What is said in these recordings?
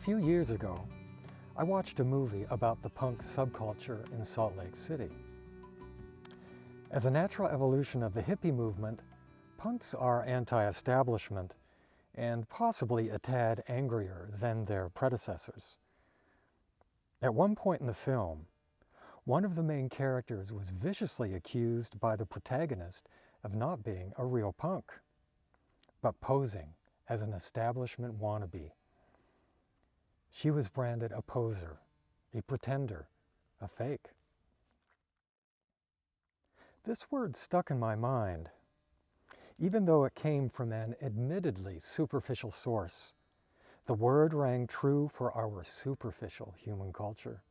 few years ago, I watched a movie about the punk subculture in Salt Lake City. As a natural evolution of the hippie movement, punks are anti-establishment and possibly a tad angrier than their predecessors. At one point in the film, one of the main characters was viciously accused by the protagonist of not being a real punk, but posing as an establishment wannabe. She was branded a poser, a pretender, a fake. This word stuck in my mind, even though it came from an admittedly superficial source. The word rang true for our superficial human culture.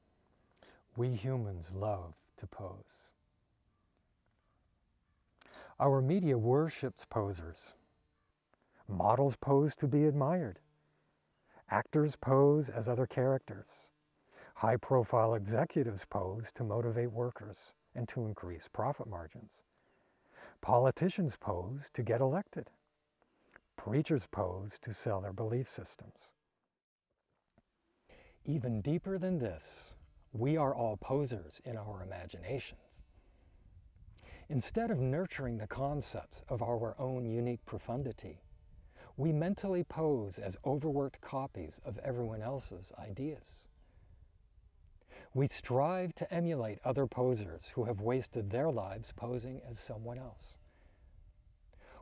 We humans love to pose. Our media worships posers. Models pose to be admired. Actors pose as other characters. High-profile executives pose to motivate workers and to increase profit margins. Politicians pose to get elected. Preachers pose to sell their belief systems. Even deeper than this, we are all posers in our imaginations. Instead of nurturing the concepts of our own unique profundity, we mentally pose as overworked copies of everyone else's ideas. We strive to emulate other posers who have wasted their lives posing as someone else.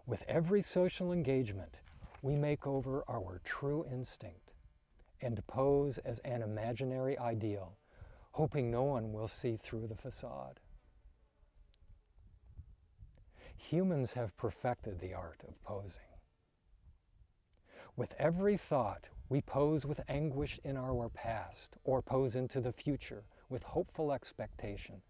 With every social engagement, we make over our true instinct and pose as an imaginary ideal, hoping no one will see through the facade. Humans have perfected the art of posing. With every thought, we pose with anguish in our past or pose into the future with hopeful expectation,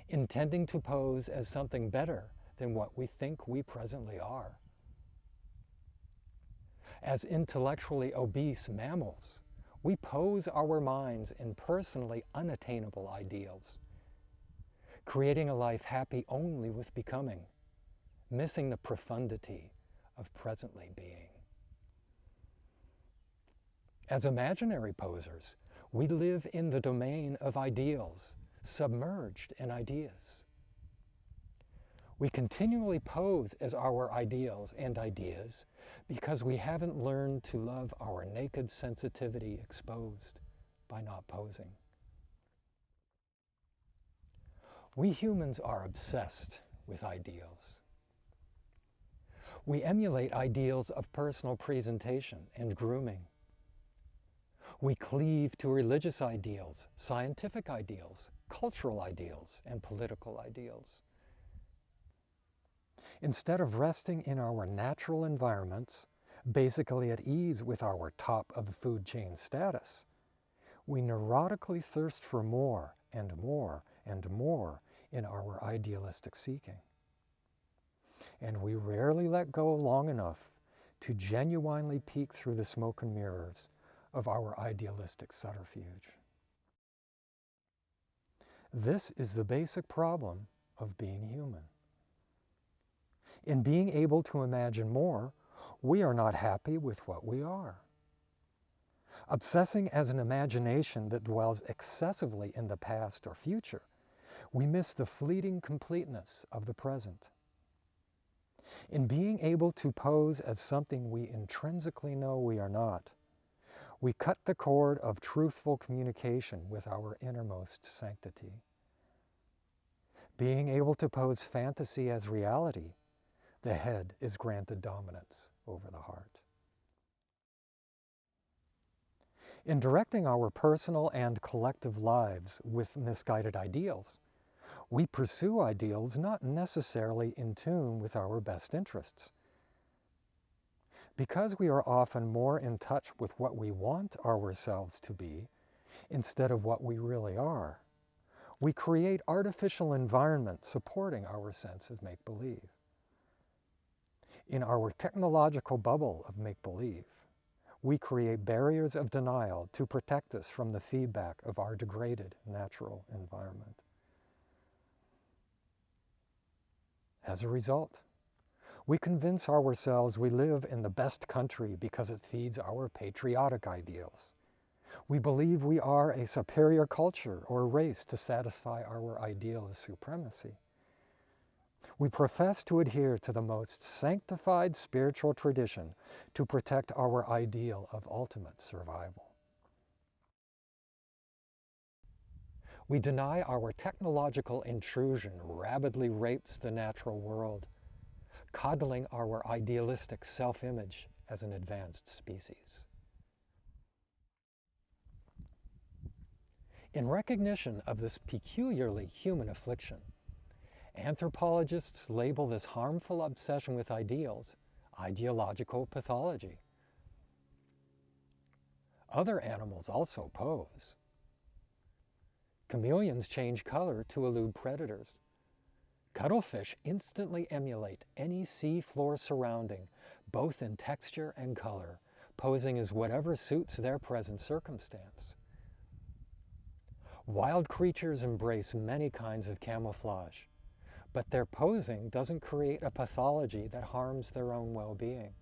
intending to pose as something better than what we think we presently are. As intellectually obese mammals, we pose our minds in personally unattainable ideals, creating a life happy only with becoming, missing the profundity of presently being. As imaginary posers, we live in the domain of ideals, submerged in ideas. We continually pose as our ideals and ideas because we haven't learned to love our naked sensitivity exposed by not posing. We humans are obsessed with ideals. We emulate ideals of personal presentation and grooming. We cleave to religious ideals, scientific ideals, cultural ideals, and political ideals. Instead of resting in our natural environments, basically at ease with our top of the food chain status, we neurotically thirst for more and more and more in our idealistic seeking. And we rarely let go long enough to genuinely peek through the smoke and mirrors of our idealistic subterfuge. This is the basic problem of being human. In being able to imagine more, we are not happy with what we are. Obsessing as an imagination that dwells excessively in the past or future, we miss the fleeting completeness of the present. In being able to pose as something we intrinsically know we are not, we cut the cord of truthful communication with our innermost sanctity. Being able to pose fantasy as reality, the head is granted dominance over the heart. In directing our personal and collective lives with misguided ideals, we pursue ideals not necessarily in tune with our best interests. Because we are often more in touch with what we want ourselves to be instead of what we really are, we create artificial environments supporting our sense of make-believe. In our technological bubble of make-believe, we create barriers of denial to protect us from the feedback of our degraded natural environment. As a result, we convince ourselves we live in the best country because it feeds our patriotic ideals, We believe we are a superior culture or race to satisfy our ideal of supremacy. We profess to adhere to the most sanctified spiritual tradition to protect our ideal of ultimate survival. We deny our technological intrusion rapidly rapes the natural world, coddling our idealistic self-image as an advanced species. In recognition of this peculiarly human affliction, anthropologists label this harmful obsession with ideals ideological pathology. Other animals also pose. Chameleons change color to elude predators. Cuttlefish instantly emulate any sea floor surrounding, both in texture and color, posing as whatever suits their present circumstance. Wild creatures embrace many kinds of camouflage, but their posing doesn't create a pathology that harms their own well-being.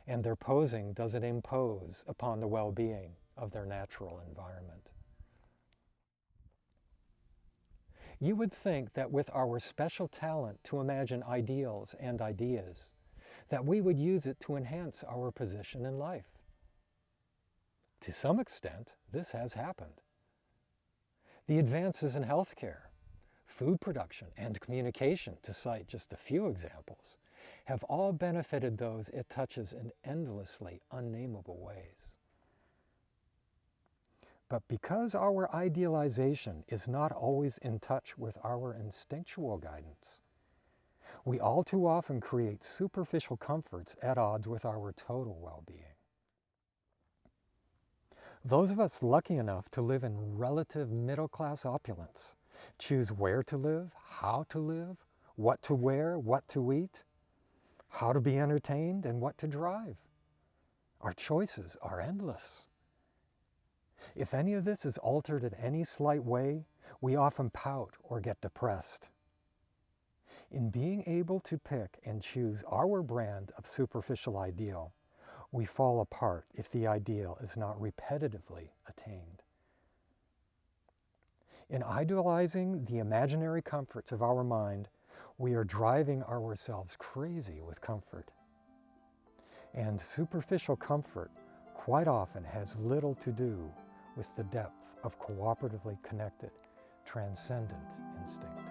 And their posing doesn't impose upon the well-being of their natural environment. You would think that with our special talent to imagine ideals and ideas, that we would use it to enhance our position in life. To some extent, this has happened. The advances in healthcare, food production, and communication, to cite just a few examples, have all benefited those it touches in endlessly unnamable ways. But because our idealization is not always in touch with our instinctual guidance, we all too often create superficial comforts at odds with our total well-being. Those of us lucky enough to live in relative middle-class opulence choose where to live, how to live, what to wear, what to eat, how to be entertained, and what to drive. Our choices are endless. If any of this is altered in any slight way, we often pout or get depressed. In being able to pick and choose our brand of superficial ideal, we fall apart if the ideal is not repetitively attained. In idealizing the imaginary comforts of our mind, we are driving ourselves crazy with comfort. And superficial comfort quite often has little to do with the depth of cooperatively connected, transcendent instinct.